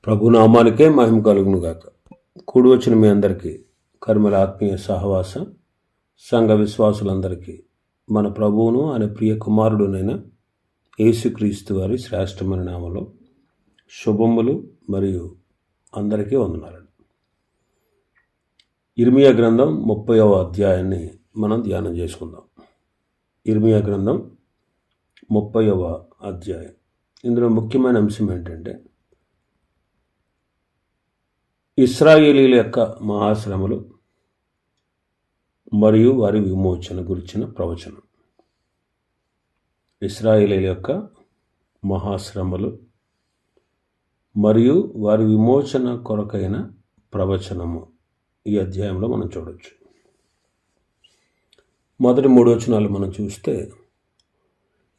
ప్రభునామానికే మహిమ కలుగును గాక. కూడి వచ్చిన మీ అందరికీ కర్మల ఆత్మీయ సహవాస సంఘ విశ్వాసులందరికీ మన ప్రభువును ఆయన ప్రియ కుమారుడునైన యేసుక్రీస్తు వారి శ్రేష్టమైన నామలో శుభములు మరియు అందరికీ వందనాలు. ఇర్మియా గ్రంథం 30వ అధ్యాయాన్ని మనం ధ్యానం చేసుకుందాం. ఇర్మియా గ్రంథం 30వ అధ్యాయం. ఇందులో ముఖ్యమైన అంశం ఏంటంటే ఇశ్రాయేలీల యొక్క మహాశ్రమలు మరియు వారి విమోచన గురించిన ప్రవచనం. ఇశ్రాయేలీల యొక్క మహాశ్రమలు మరియు వారి విమోచన కొరకైన ప్రవచనము ఈ అధ్యాయంలో మనం చూడవచ్చు. మొదటి 3 వచనాలు మనం చూస్తే,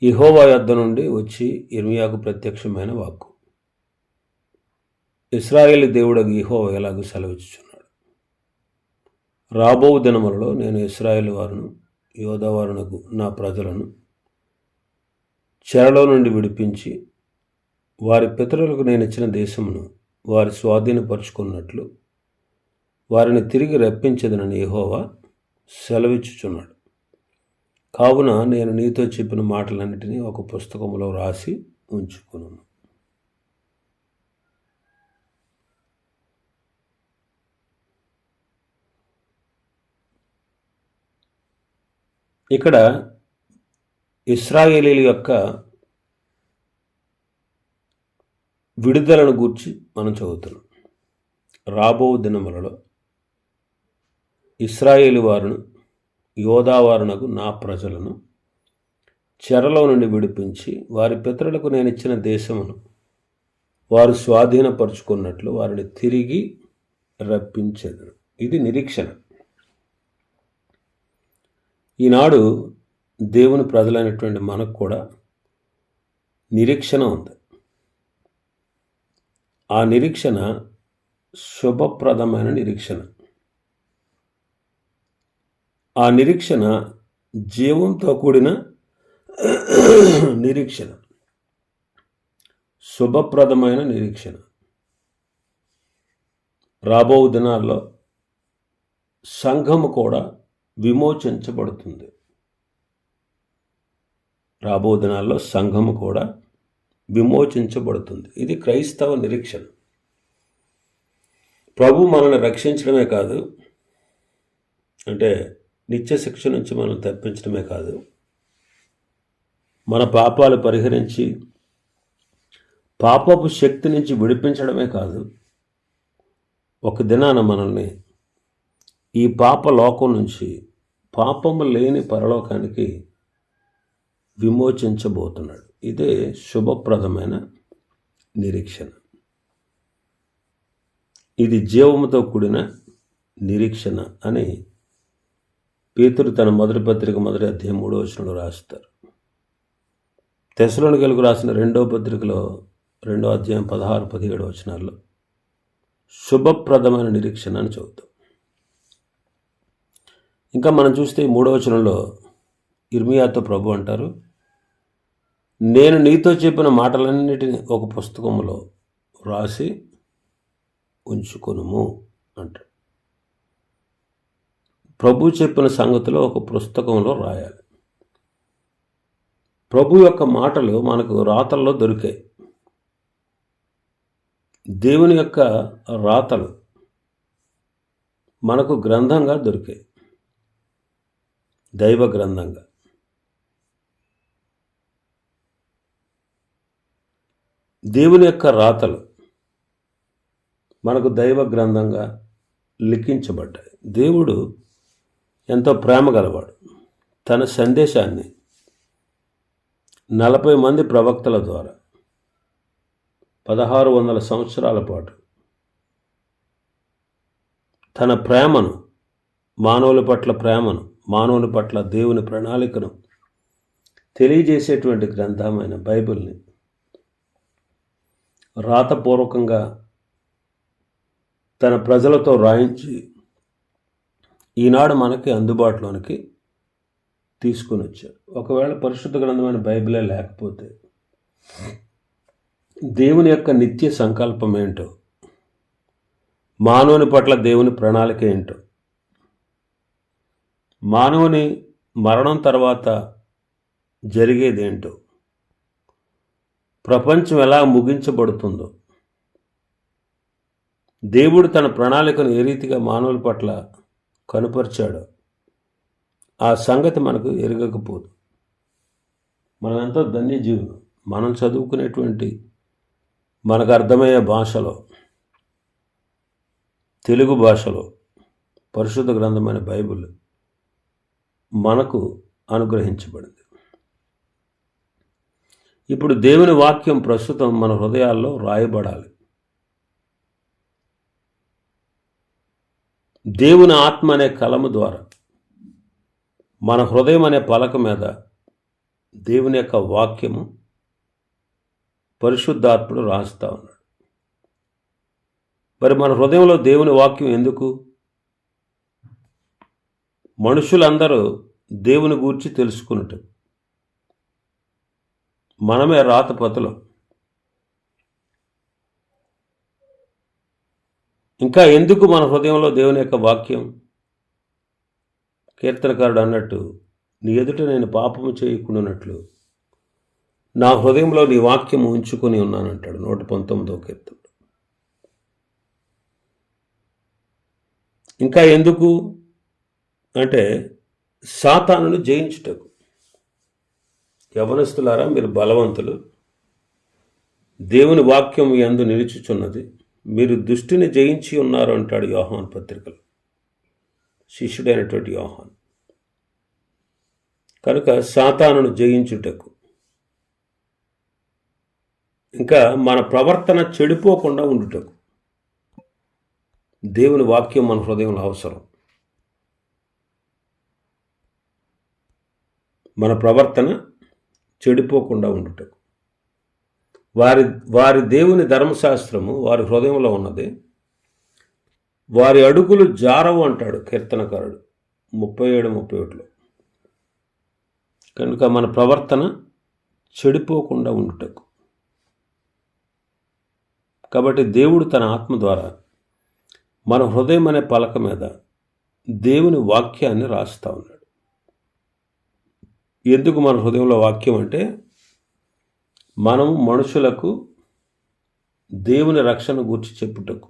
యెహోవా యొద్ద నుండి వచ్చి ఇర్మియాకు ప్రత్యక్షమైన వాక్కు. ఇశ్రాయేలు దేవుడగు యెహోవా ఎలాగూ సెలవిచ్చుచున్నాడు. రాబో దినములలో నేను ఇశ్రాయేలు వారును యోధా వారునకు నా ప్రజలను చెరలో నుండి విడిపించి వారి పితరులకు నేను ఇచ్చిన దేశమును వారి స్వాధీనపరుచుకున్నట్లు వారిని తిరిగి రప్పించదనని యెహోవా సెలవిచ్చుచున్నాడు. కావున నేను నీతో చెప్పిన మాటలన్నిటినీ ఒక పుస్తకంలో రాసి ఉంచుకున్నాను. ఇక్కడ ఇశ్రాయేలీల యొక్క విడుదలను గూర్చి మనం చదువుతున్నాం. రాబో దినములలో ఇశ్రాయేలు వారును యోధా వారునకు నా ప్రజలను చెరలో నుండి విడిపించి వారి పితరులకు నేను ఇచ్చిన దేశమును వారు స్వాధీనపరుచుకున్నట్లు వారిని తిరిగి రప్పించెదను. ఇది నిరీక్షణ. ఈనాడు దేవుని ప్రజలైనటువంటి మనకు కూడా నిరీక్షణ ఉంది. ఆ నిరీక్షణ శుభప్రదమైన నిరీక్షణ. ఆ నిరీక్షణ జీవంతో కూడిన నిరీక్షణ, శుభప్రదమైన నిరీక్షణ. రాబో దినాల్లో సంఘము కూడా విమోచించబడుతుంది. రాబో దినాల్లో సంఘము కూడా విమోచించబడుతుంది. ఇది క్రైస్తవ నిరీక్షణ. ప్రభు మనల్ని రక్షించడమే కాదు, అంటే నిత్య శిక్ష నుంచి మనల్ని తప్పించడమే కాదు, మన పాపాలు పరిహరించి పాపపు శక్తి నుంచి విడిపించడమే కాదు, ఒక దినాన మనల్ని ఈ పాప లోకం నుంచి పాపము లేని పరలోకానికి విమోచించబోతున్నాడు. ఇదే శుభప్రదమైన నిరీక్షణ. ఇది జీవముతో కూడిన నిరీక్షణ అని పేతురు తన మొదటి పత్రిక 1వ అధ్యాయం 3వ వచనంలో రాస్తారు. తెస్సలోనికీయులకు రాసిన 2వ పత్రికలో 2వ అధ్యాయం 16, 17 వచనాల్లో శుభప్రదమైన నిరీక్షణ అని చెబుతాం. ఇంకా మనం చూస్తే 3వ వచనంలో ఇర్మియాతో ప్రభు అంటారు, నేను నీతో చెప్పిన మాటలన్నిటిని ఒక పుస్తకంలో రాసి ఉంచుకొనుము అంటారు. ప్రభు చెప్పిన సంగతిలో ఒక పుస్తకంలో రాయాలి. ప్రభు యొక్క మాటలు మనకు రాతల్లో దొరికాయి. దేవుని యొక్క రాతలు మనకు గ్రంథంగా దొరికాయి, దైవ గ్రంథంగా. దేవుని యొక్క రాతలు మనకు దైవ గ్రంథంగా లిఖించబడ్డాయి. దేవుడు ఎంతో ప్రేమ గలవాడు. తన సందేశాన్ని 40 మంది ప్రవక్తల ద్వారా 1600 సంవత్సరాల పాటు తన ప్రేమను, మానవుల పట్ల ప్రేమను, మానవుని పట్ల దేవుని ప్రణాళికను తెలియజేసేటువంటి గ్రంథమైన బైబిల్ని రాతపూర్వకంగా తన ప్రజలతో రాయించి ఈనాడు మనకి అందుబాటులోనికి తీసుకుని వచ్చారు. ఒకవేళ పరిశుద్ధ గ్రంథమైన బైబిలే లేకపోతే దేవుని యొక్క నిత్య సంకల్పం ఏంటో, మానవుని పట్ల దేవుని ప్రణాళిక ఏంటో, మానవుని మరణం తర్వాత జరిగేదేంటో, ప్రపంచం ఎలా ముగించబడుతుందో, దేవుడు తన ప్రణాళికను ఏ రీతిగా మానవుల పట్ల కనుపరిచాడో ఆ సంగతి మనకు ఎరగకపోదు. మనం ఎంతో ధన్యజీవులు. మనం చదువుకునేటువంటి మనకు అర్థమయ్యే భాషలో, తెలుగు భాషలో పరిశుద్ధ గ్రంథమైన బైబిల్ మనకు అనుగ్రహించబడింది. ఇప్పుడు దేవుని వాక్యం ప్రస్తుతం మన హృదయాల్లో రాయబడాలి. దేవుని ఆత్మ అనే కలము ద్వారా మన హృదయం అనే పలక మీద దేవుని యొక్క వాక్యము పరిశుద్ధాత్ముడు రాస్తా ఉన్నాడు. మరి మన హృదయంలో దేవుని వాక్యం ఎందుకు? మనుషులందరూ దేవుని గూర్చి తెలుసుకున్నట్టు, మనమే రాతపతులం. ఇంకా ఎందుకు మన హృదయంలో దేవుని యొక్క వాక్యం? కీర్తనకారుడు అన్నట్టు, నీ ఎదుట నేను పాపము చేయకుండానట్లు నా హృదయంలో నీ వాక్యము ఉంచుకొని ఉన్నానంటాడు 119వ కీర్తన. ఇంకా ఎందుకు అంటే సాతానును జయించుటకు. యవనస్తులారా, మీరు బలవంతులు, దేవుని వాక్యం యందు నిలుచుచున్నది, మీరు దుష్టిని జయించి ఉన్నారు అంటాడు యోహాను పత్రికలో శిష్యుడైనటువంటి యోహాను. కనుక సాతానును జయించుటకు, ఇంకా మన ప్రవర్తన చెడిపోకుండా ఉండుటకు దేవుని వాక్యం మన హృదయంలో అవసరం. మన ప్రవర్తన చెడిపోకుండా ఉండుటకు వారి దేవుని ధర్మశాస్త్రము వారి హృదయంలో ఉన్నది, వారి అడుగులు జారవు అంటాడు కీర్తనకారుడు 37-31లో. కనుక మన ప్రవర్తన చెడిపోకుండా ఉండుటకు, కాబట్టి దేవుడు తన ఆత్మ ద్వారా మన హృదయం అనే పలక మీద దేవుని వాక్యాన్ని రాస్తా ఉన్నాడు. ఎందుకు మన హృదయంలో వాక్యం అంటే, మనం మనుషులకు దేవుని రక్షణ గూర్చి చెప్పుటకు,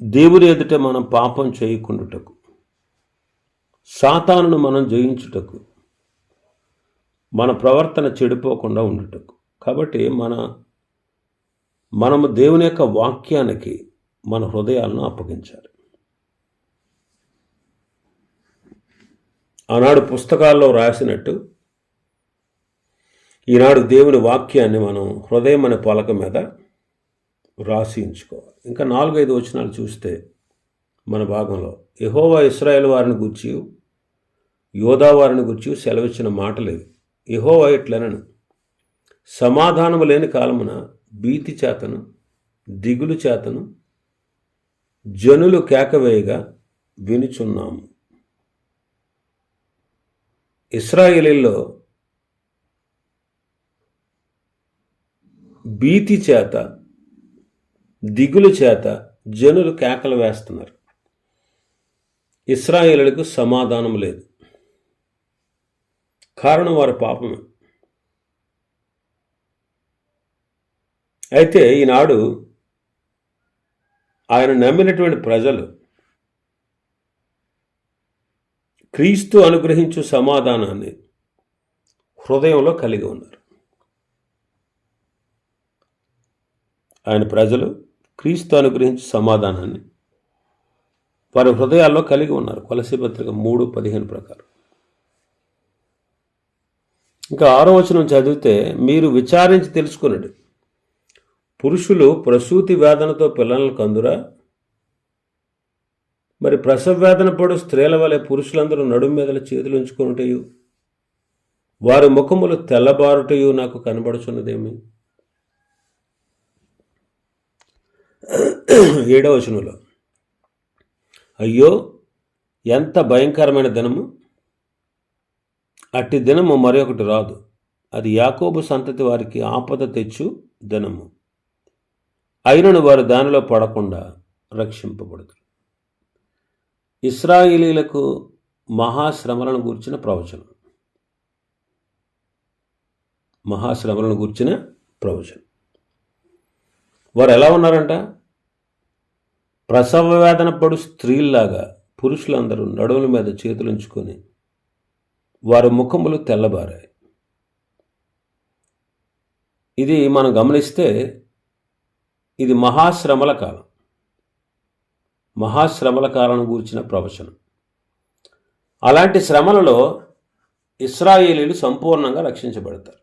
దేవుని ఎదుట మనం పాపం చేయకుండుటకు, సాతానును మనం జయించుటకు, మన ప్రవర్తన చెడిపోకుండా ఉండుటకు. కాబట్టి మనము దేవుని యొక్క వాక్యానికి మన హృదయాలను అప్పగించాలి. ఆనాడు పుస్తకాల్లో రాసినట్టు ఈనాడు దేవుని వాక్యాన్ని మనం హృదయం అనే పలక మీద రాసి ఉంచుకోవాలి. ఇంకా 4-5 వచనాలు చూస్తే మన భాగంలో, యెహోవా ఇశ్రాయేలు వారిని గూర్చి యోధా వారిని గూర్చి సెలవిచ్చిన మాట లేదు. యెహోవా ఇట్లనను, సమాధానము లేని కాలమున భీతి చేతను దిగులు చేతను జనులు కేకవేయగా వినుచున్నాము. ఇశ్రాయేలీల్లో భీతి చేత దిగులు చేత జనులు కేకలు వేస్తున్నారు. ఇశ్రాయేలీయులకు సమాధానం లేదు. కారణం వారి పాపమే. అయితే ఈనాడు ఆయన నమ్మినటువంటి ప్రజలు క్రీస్తు అనుగ్రహించు సమాధానాన్ని హృదయంలో కలిగి ఉన్నారు. ఆయన ప్రజలు క్రీస్తు అనుగ్రహించు సమాధానాన్ని వారి హృదయాల్లో కలిగి ఉన్నారు. కొలస్సీ పత్రిక 3:15 ప్రకారం. ఇంకా 6వ వచనం చదివితే, మీరు విచారించి తెలుసుకున్నాడు, పురుషులు ప్రసూతి వేదనతో పిల్లలను కందురా? మరి ప్రసవ వేదన పడు స్త్రీల వలె పురుషులందరూ నడుము మీదల చేతులు ఉంచుకొనుటయు వారి ముఖములు తెల్లబారుటయు నాకు కనబడుచున్నదేమి? 7వ వచనంలో, అయ్యో ఎంత భయంకరమైన దినము, అట్టి దినము మరొకటి రాదు, అది యాకోబు సంతతి వారికి ఆపద తెచ్చు దినము. అయినను వారు దానిలో పడకుండా రక్షింపబడదు. ఇశ్రాయేలీలకు మహాశ్రమలను గూర్చిన ప్రవచనం. మహాశ్రమలను గూర్చిన ప్రవచనం. వారు ఎలా ఉన్నారంట? ప్రసవ వేదన పడు స్త్రీల్లాగా పురుషులందరూ నడుముల మీద చేతులుంచుకొని వారి ముఖములు తెల్లబారాయి. ఇది మనం గమనిస్తే ఇది మహాశ్రమల కాలం. మహాశ్రమల కాలం గూర్చిన ప్రవచనం. అలాంటి శ్రమలలో ఇశ్రాయేలీలు సంపూర్ణంగా రక్షించబడతారు.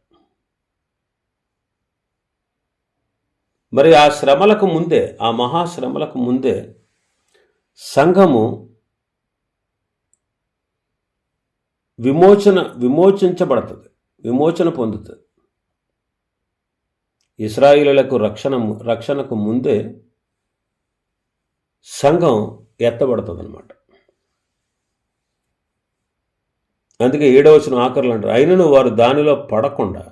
మరి ఆ శ్రమలకు ముందే, ఆ మహాశ్రమలకు ముందే సంఘము విమోచించబడుతుంది, విమోచన పొందుతుంది. ఇశ్రాయేలీయులకు రక్షణకు ముందే సంఘం ఎత్తబడుతుంది అన్నమాట. అందుకే 7వ వచనం ఆఖరులు అంటారు, అయినను వారు దానిలో పడకుండా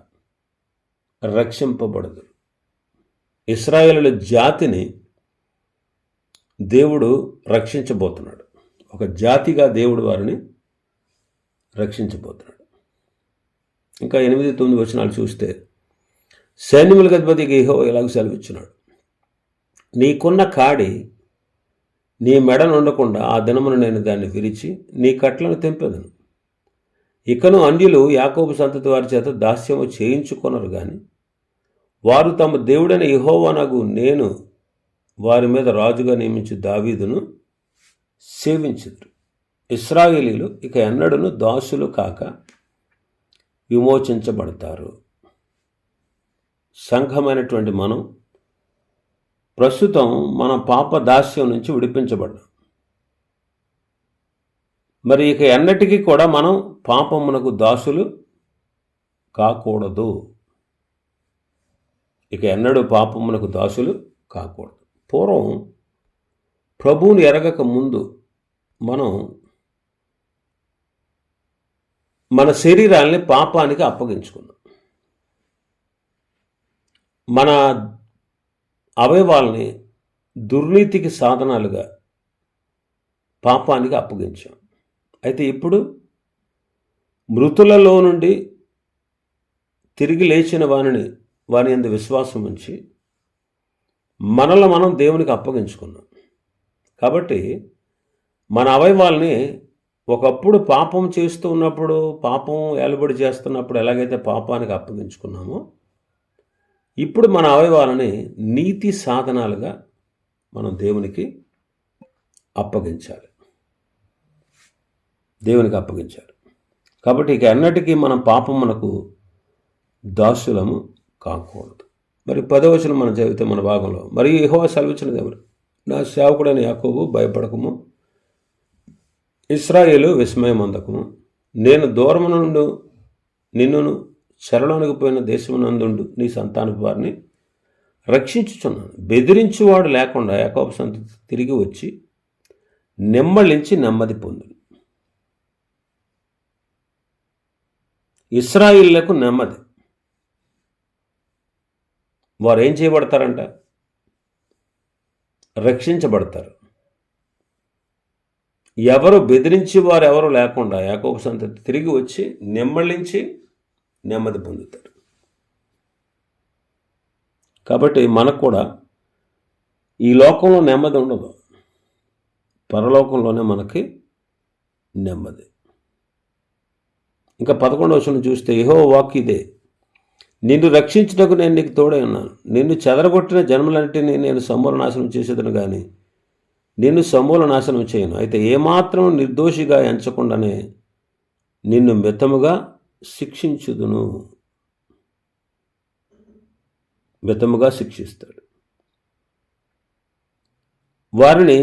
రక్షింపబడదు. ఇశ్రాయేలీయుల జాతిని దేవుడు రక్షించబోతున్నాడు. ఒక జాతిగా దేవుడు వారిని రక్షించబోతున్నాడు. ఇంకా 8-9 వచనాలు చూస్తే, సైన్యములకు అధిపతికి యెహోవా ఇలాగ సెలవిచ్చున్నాడు, నీకున్న కాడి నీ మెడ నుండకుండా ఆ దినమును నేను దాన్ని విరిచి నీ కట్లను తెంపెదను. ఇకను అన్యులు యాకోబు సంతతి వారి చేత దాస్యము చేయించుకొనరు గాని వారు తమ దేవుడైన యెహోవానగు నేను వారి మీద రాజుగా నియమించి దావీదును సేవించుదురు. ఇశ్రాయేలీలు ఇక ఎన్నడూను దాసులు కాక విమోచించబడతారు. సంఘమైనటువంటి మనం ప్రస్తుతం మన పాప దాస్యం నుంచి విడిపించబడ్డాం. మరి ఇక ఎన్నటికీ కూడా మనం పాపమునకు దాసులు కాకూడదు. ఇక ఎన్నడూ పాపమునకు దాసులు కాకూడదు. పూర్వం ప్రభువుని ఎరగక ముందు మనం మన శరీరాల్ని పాపానికి అప్పగించుకున్నాం. మన అవయవాల్ని దుర్నీతికి సాధనాలుగా పాపానికి అప్పగించాం. అయితే ఇప్పుడు మృతులలో నుండి తిరిగి లేచిన వాని యందు విశ్వాసం ఉంచి మనల్ని మనం దేవునికి అప్పగించుకున్నాం. కాబట్టి మన అవయవాల్ని ఒకప్పుడు పాపం చేస్తూ ఉన్నప్పుడు, పాపం ఏలుబడి చేస్తున్నప్పుడు ఎలాగైతే పాపానికి అప్పగించుకున్నామో, ఇప్పుడు మన అవయవాలని నీతి సాధనాలుగా మనం దేవునికి అప్పగించాలి. దేవునికి అప్పగించాలి. కాబట్టి ఇక ఎన్నటికీ మనం పాపమునకు దాసులము కాకూడదు. మరి 10వ వచనం మనం చదివితే మన భాగంలో, మరి యెహోవా సెలవిచ్చినది ఎవరు? నా సేవకుడైన యాకోబు భయపడకము, ఇశ్రాయేలు విస్మయమందకము. నేను దూరము నుండి నిన్నును చెరలోనికి పోయిన దేశమునందుండు నీ సంతానపు వారిని రక్షించుచున్నాను. బెదిరించువాడు లేకుండా యాకోబు సంతతి తిరిగి వచ్చి నెమ్మళించి నెమ్మది పొందును. ఇశ్రాయేలులకు నెమ్మది. వారు ఏం చేయబడతారంట? రక్షించబడతారు. ఎవరు బెదిరించి వారు ఎవరు లేకుండా యాకోబు సంతతి తిరిగి వచ్చి నెమ్మళించి నెమ్మది పొందుతారు. కాబట్టి మనకు కూడా ఈ లోకంలో నెమ్మది ఉండదు, పరలోకంలోనే మనకి నెమ్మది. ఇంకా 11వ వచనం చూస్తే, యెహోవా వాక్కు ఇదే, నిన్ను రక్షించుటకు నేను నీకు తోడై ఉన్నాను. నిన్ను చెదరగొట్టిన జన్మలన్నిటినీ నేను సమూల నాశనం చేసేదను కానీ నిన్ను సమూల నాశనం చేయను. అయితే ఏమాత్రం నిర్దోషిగా ఎంచకుండానే నిన్ను మితముగా శిక్షించుదును. మితముగా శిక్షిస్తాడు. వారిని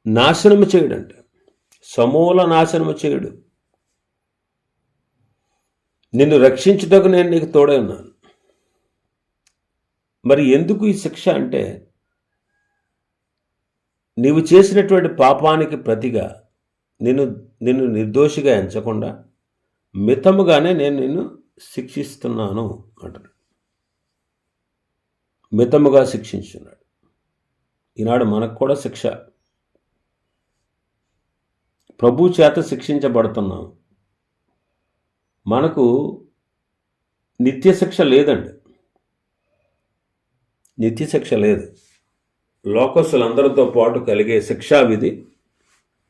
నాశనము చేయడంట, సమూల నాశనము చేయుడు. నిన్ను రక్షించుటకు నేను నీకు తోడై ఉన్నాను. మరి ఎందుకు ఈ శిక్ష అంటే, నీవు చేసినటువంటి పాపానికి ప్రతిగా నిన్ను నిన్ను నిర్దోషిగా ఎంచకుండా మితముగానే నేను నిన్ను శిక్షిస్తున్నాను అంటాడు. మితముగా శిక్షించున్నాడు. ఈనాడు మనకు కూడా శిక్ష, ప్రభు చేత శిక్షించబడుతున్నాం. మనకు నిత్య శిక్ష లేదండి, నిత్య శిక్ష లేదు. లోకస్తులందరితో పాటు కలిగే శిక్షా విధి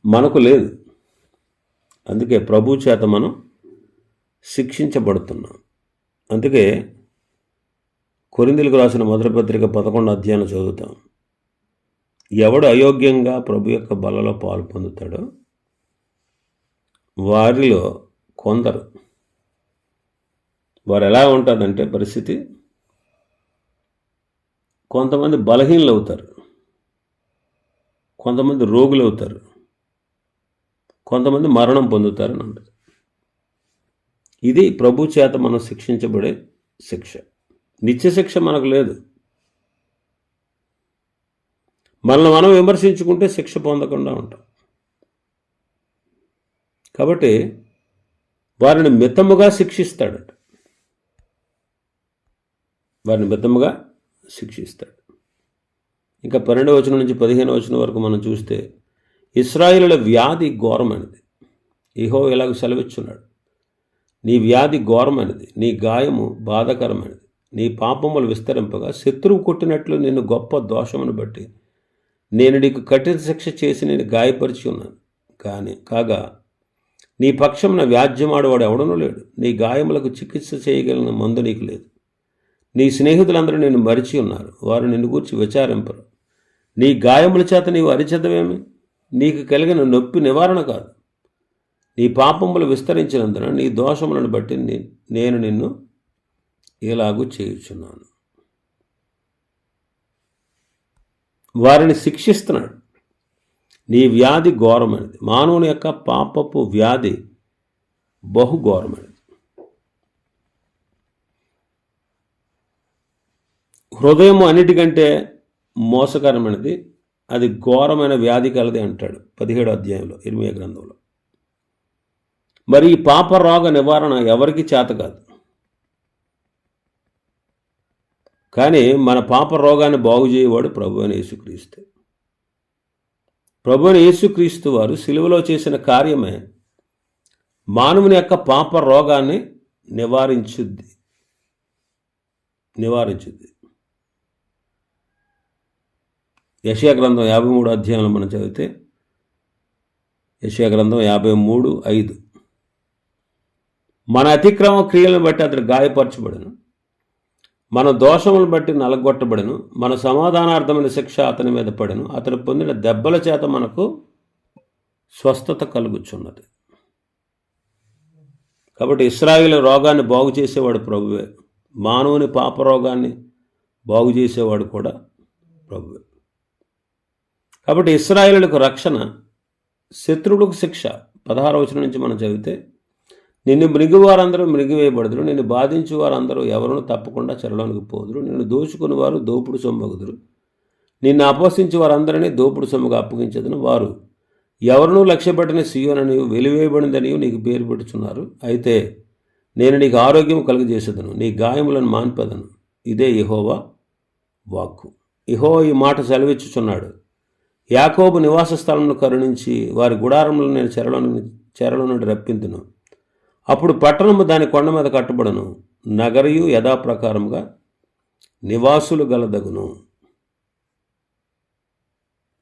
మనకు లేదు. అందుకే ప్రభు చేత మనం శిక్షించబడుతున్నాం. అందుకే కొరింథీయులకు రాసిన మొదటి పత్రిక 11వ అధ్యాయం చదువుతాం. ఎవడు అయోగ్యంగా ప్రభు యొక్క బలలో పాలు పొందుతాడో వారిలో కొందరు, వారు ఎలా ఉంటుందంటే పరిస్థితి, కొంతమంది బలహీనలు అవుతారు, కొంతమంది రోగులు అవుతారు, కొంతమంది మరణం పొందుతారని అంటారు. ఇది ప్రభు చేత మనం శిక్షించబడే శిక్ష. నిత్య శిక్ష మనకు లేదు. మనల్ని మనం విమర్శించుకుంటే శిక్ష పొందకుండా ఉంటాం. కాబట్టి వారిని మితముగా శిక్షిస్తాడట, వారిని మితముగా శిక్షిస్తాడు. ఇంకా 12వ వచనం నుంచి 15వ వచనం వరకు మనం చూస్తే ఇశ్రాయేలుల వ్యాధి ఘోరమైనది. యెహోవా ఇలాగ సెలవిచ్చున్నాడు, నీ వ్యాధి ఘోరమైనది, నీ గాయము బాధాకరమైనది, నీ పాపములు విస్తరింపగా శత్రువు కొట్టినట్లు నిన్ను గొప్ప దోషమును బట్టి నేను నీకు కఠిన శిక్ష చేసి నేను గాయపరిచి ఉన్నాను. కాగా నీ పక్షమున వ్యాజ్యమాడవాడు ఎవడనూ లేడు, నీ గాయములకు చికిత్స చేయగలిగిన మందు నీకు లేదు. నీ స్నేహితులందరూ నిన్ను మరిచి ఉన్నారు, వారు నిన్ను గూర్చి విచారింపరు. నీ గాయముల చేత నీవు అరిచెదవేమి? నీకు కలిగిన నొప్పి నివారణ కాదు. నీ పాపములు విస్తరించినందున నీ దోషములను బట్టి నేను నిన్ను ఇలాగూ చేయుచున్నాను. వారిని శిక్షిస్తున్నాడు. నీ వ్యాధి ఘోరమైనది. మానవుని యొక్క పాపపు వ్యాధి బహుఘోరమైనది. హృదయము అన్నిటికంటే మోసకరమైనది, అది ఘోరమైన వ్యాధి కలది అంటాడు 17వ అధ్యాయంలో ఇర్మీయా గ్రంథంలో. మరి ఈ పాప రోగ నివారణ ఎవరికి చేత కాదు. కానీ మన పాప రోగాన్ని బాగు చేయవాడు ప్రభు అయిన యేసుక్రీస్తు. ప్రభు అయిన యేసుక్రీస్తు వారు సిలువలో చేసిన కార్యమే మానవుని యొక్క పాప రోగాన్ని నివారించుద్ది. యెషయా గ్రంథం 53వ అధ్యాయంలో మనం చదివితే, యెషయా గ్రంథం 53:5, మన అతిక్రమ క్రియలను బట్టి అతడు గాయపరచబడను, మన దోషములను బట్టి నలగొట్టబడను, మన సమాధానార్థమైన శిక్ష అతని మీద పడను, అతడు పొందిన దెబ్బల చేత మనకు స్వస్థత కలుగుచున్నది. కాబట్టి ఇశ్రాయేలు రోగాన్ని బాగు చేసేవాడు ప్రభువే, మానవుని పాప రోగాన్ని బాగు చేసేవాడు కూడా ప్రభువే. కాబట్టి ఇశ్రాయేలులకు రక్షణ, శత్రువులకు శిక్ష. 16వ వచనం నుంచి మనం చదివితే, నిన్ను మృగివారందరూ మృగివేయబడుదురు, నిన్ను బాధించు వారందరూ ఎవరును తప్పకుండా చెరలోనికి పోదురు, నిన్ను దోచుకుని వారు దోపుడు సొమ్మగుదురు, నిన్ను అపహసించి వారందరినీ దోపుడు సొమ్ముగా అప్పగించదును, వారు ఎవరినూ లక్ష్యపెట్టని సీయోననియు వెలివేయబడిందనియు నీకు పేరు పెట్టుచున్నారు. అయితే నేను నీకు ఆరోగ్యం కలుగజేసేదను, నీ గాయములను మాన్పెదను. ఇదే యెహోవా వాక్కు. యెహోవా ఈ మాట సెలవిచ్చుచున్నాడు, యాకోబు నివాస స్థలమును కరుణించి వారి గుడారములను నేను చెరలో నుండి రప్పింతును. అప్పుడు పట్టణము దాని కొండ మీద కట్టబడను, నగరియు యథాప్రకారముగా నివాసులు గలదగును.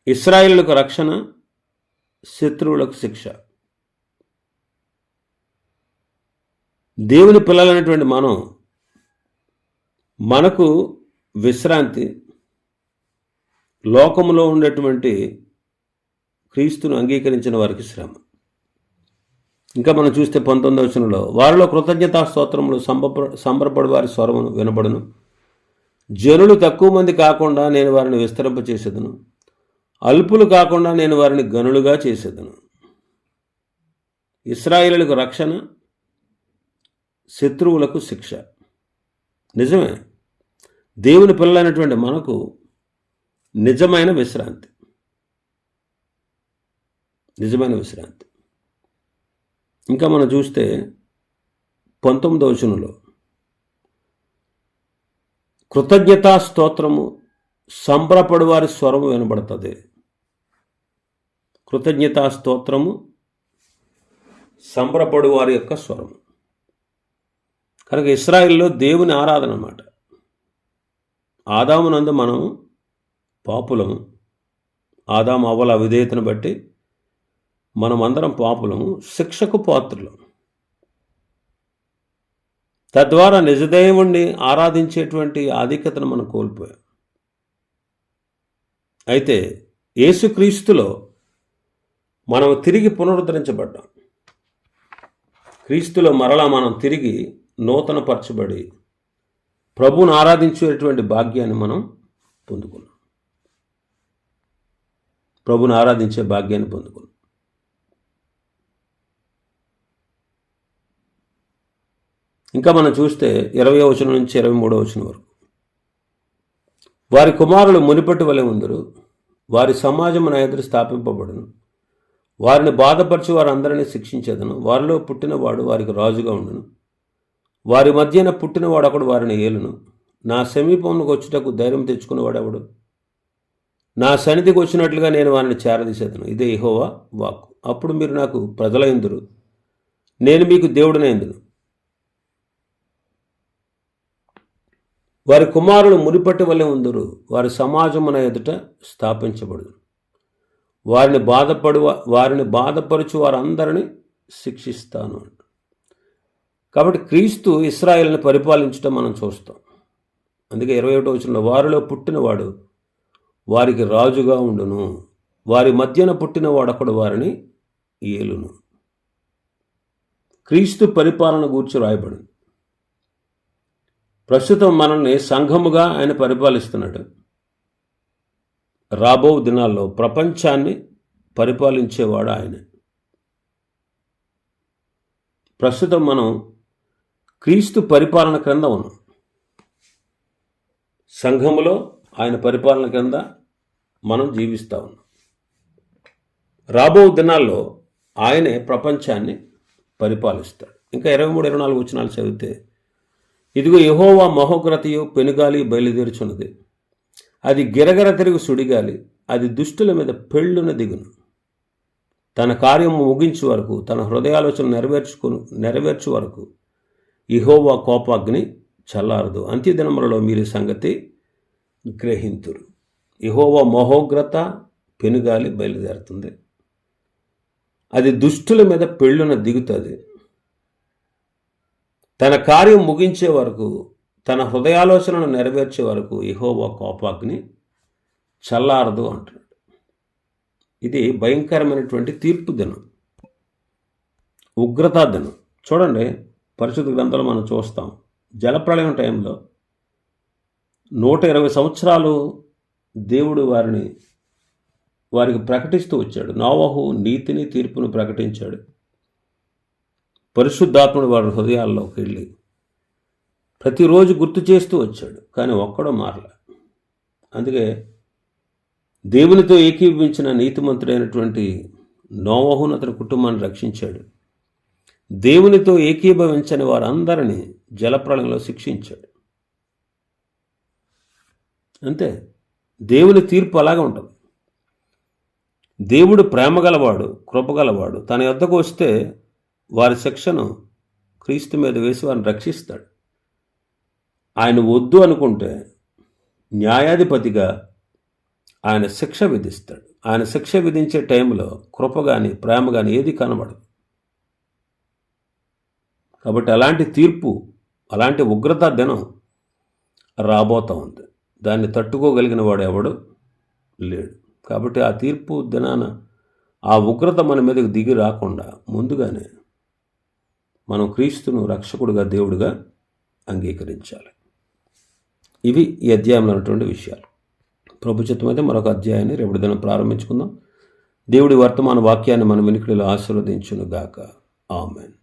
ఇశ్రాయేలులకు రక్షణ, శత్రువులకు శిక్ష. దేవుని పిల్లలైనటువంటి మనకు విశ్రాంతి, లోకములో ఉండేటువంటి క్రీస్తును అంగీకరించిన వారికి శ్రమ. ఇంకా మనం చూస్తే 19వ వచనంలో, వారిలో కృతజ్ఞతా స్తోత్రములు సంబరపడి వారి స్వరమును వినబడును, జనులు తక్కువ మంది కాకుండా నేను వారిని విస్తరింపచేసేదను, అల్పులు కాకుండా నేను వారిని గనులుగా చేసేదను. ఇశ్రాయేలులకు రక్షణ, శత్రువులకు శిక్ష. నిజమే, దేవుని పిల్లలైనటువంటి మనకు నిజమైన విశ్రాంతి. ఇంకా మనం చూస్తే 19వ వచనంలో కృతజ్ఞతా స్తోత్రము సంబరపడు వారి స్వరము వినబడుతుంది. కృతజ్ఞతా స్తోత్రము సంబరపడు వారి యొక్క స్వరము. కనుక ఇశ్రాయేలులో దేవుని ఆరాధన అన్నమాట. ఆదామునందు మనం పాపులము. ఆదాము అవ్వల విధేయతను బట్టి మనమందరం పాపులము, శిక్షకు పాత్రులం. తద్వారా నిజదేవుణ్ణి ఆరాధించేటువంటి ఆధిక్యతను మనం కోల్పోయాం. అయితే యేసుక్రీస్తులో మనం తిరిగి పునరుద్ధరించబడ్డాం. క్రీస్తులో మరలా మనం తిరిగి నూతనపరచబడి ప్రభువును ఆరాధించేటువంటి భాగ్యాన్ని మనం పొందుకున్నాం. ప్రభువును ఆరాధించే భాగ్యాన్ని పొందుకున్నాం. ఇంకా మనం చూస్తే 20వ వచనం నుంచి 23వ వచనం వరకు, వారి కుమారులు మునిపటి వలె ఉందరు, వారి సమాజము నా ఎదురు స్థాపింపబడును, వారిని బాధపరిచి వారందరినీ శిక్షించేదను, వారిలో పుట్టినవాడు వారికి రాజుగా ఉండును, వారి మధ్యన పుట్టినవాడు ఒకడు వారిని ఏలును, నా సమీపంలోకి వచ్చుటకు ధైర్యం తెచ్చుకున్నవాడెవడు, నా సన్నిధికి వచ్చినట్లుగా నేను వారిని చేరదీసేదను, ఇదే యెహోవా వాక్కు. అప్పుడు మీరు నాకు ప్రజలైందురు, నేను మీకు దేవుడినైందును. వారి కుమారులు మునిపటి వలె ఉందురు, వారి సమాజమున ఎదుట స్థాపించబడు, వారిని బాధపరుచు వారందరినీ శిక్షిస్తాను. కాబట్టి క్రీస్తు ఇశ్రాయేలుని పరిపాలించడం మనం చూస్తాం. అందుకే 21వ వచనంలో వారిలో పుట్టినవాడు వారికి రాజుగా ఉండును, వారి మధ్యన పుట్టినవాడొకడు వారిని ఏలును. క్రీస్తు పరిపాలన గూర్చి రాయబడింది. ప్రస్తుతం మనల్ని సంఘముగా ఆయన పరిపాలిస్తున్నాడు. రాబో దినాల్లో ప్రపంచాన్ని పరిపాలించేవాడు ఆయన. ప్రస్తుతం మనం క్రీస్తు పరిపాలన క్రింద ఉన్నాం. సంఘములో ఆయన పరిపాలన క్రింద మనం జీవిస్తూ ఉన్నాం. రాబో దినాల్లో ఆయనే ప్రపంచాన్ని పరిపాలిస్తాడు. ఇంకా 23-24 వచనాలు చదివితే, ఇదిగో యెహోవా మహోగ్రతయు పెనుగాలి బయలుదేరుచున్నది, అది గిరగిర తిరుగు సుడిగాలి, అది దుష్టుల మీద పెళ్ళున దిగును, తన కార్యము ముగించు వరకు, తన హృదయాలోచన నెరవేర్చు వరకు యెహోవా కోపాగ్ని చల్లారదు. అంత్యదినములలో మీరు సంగతి గ్రహింతురు. యెహోవా మహోగ్రత పెనుగాలి బయలుదేరుతుంది, అది దుష్టుల మీద పెళ్ళున దిగుతుంది, తన కార్యం ముగించే వరకు, తన హృదయాలోచనను నెరవేర్చే వరకు యెహోవా కోపాగ్ని చల్లారదు అంటున్నాడు. ఇది భయంకరమైనటువంటి తీర్పు దినం, ఉగ్రతా దినం. చూడండి, పరిశుద్ధ గ్రంథంలో మనం చూస్తాం, జలప్రళయం టైంలో 120 సంవత్సరాలు దేవుడు వారికి ప్రకటిస్తూ వచ్చాడు. నోవహు నీతిని తీర్పును ప్రకటించాడు. పరిశుద్ధాత్ముడు వారి హృదయాల్లోకి వెళ్ళి ప్రతిరోజు గుర్తు చేస్తూ వచ్చాడు, కానీ ఒక్కడో మారలే. అందుకే దేవునితో ఏకీభవించిన నీతిమంతుడైనటువంటి నోవహును అతని కుటుంబాన్ని రక్షించాడు. దేవునితో ఏకీభవించని వారందరినీ జలప్రళయంలో శిక్షించాడు. అంతే, దేవుని తీర్పు అలాగే ఉంటుంది. దేవుడు ప్రేమగలవాడు, కృపగలవాడు. తన యొద్దకు వస్తే వారి శిక్షను క్రీస్తు మీద వేసి వారిని రక్షిస్తాడు. ఆయన వద్దు అనుకుంటే న్యాయాధిపతిగా ఆయన శిక్ష విధిస్తాడు. ఆయన శిక్ష విధించే టైంలో కృప కానీ ప్రేమ కానీ ఏది కనబడదు. కాబట్టి అలాంటి తీర్పు, అలాంటి ఉగ్రత దినం రాబోతూ ఉంది. దాన్ని తట్టుకోగలిగిన వాడు ఎవడు లేడు. కాబట్టి ఆ తీర్పు దినాన ఆ ఉగ్రత మన మీదకి దిగి రాకుండా ముందుగానే మనం క్రీస్తును రక్షకుడుగా, దేవుడిగా అంగీకరించాలి. ఇవి ఈ అధ్యాయంలో ఉన్నటువంటి విషయాలు. ప్రభు చిత్తమైతే మరొక అధ్యాయాన్ని రేపటి దినం ప్రారంభించుకుందాం. దేవుడి వర్తమాన వాక్యాన్ని మన వినికిడిలో ఆశీర్వదించును గాక. ఆమెన్.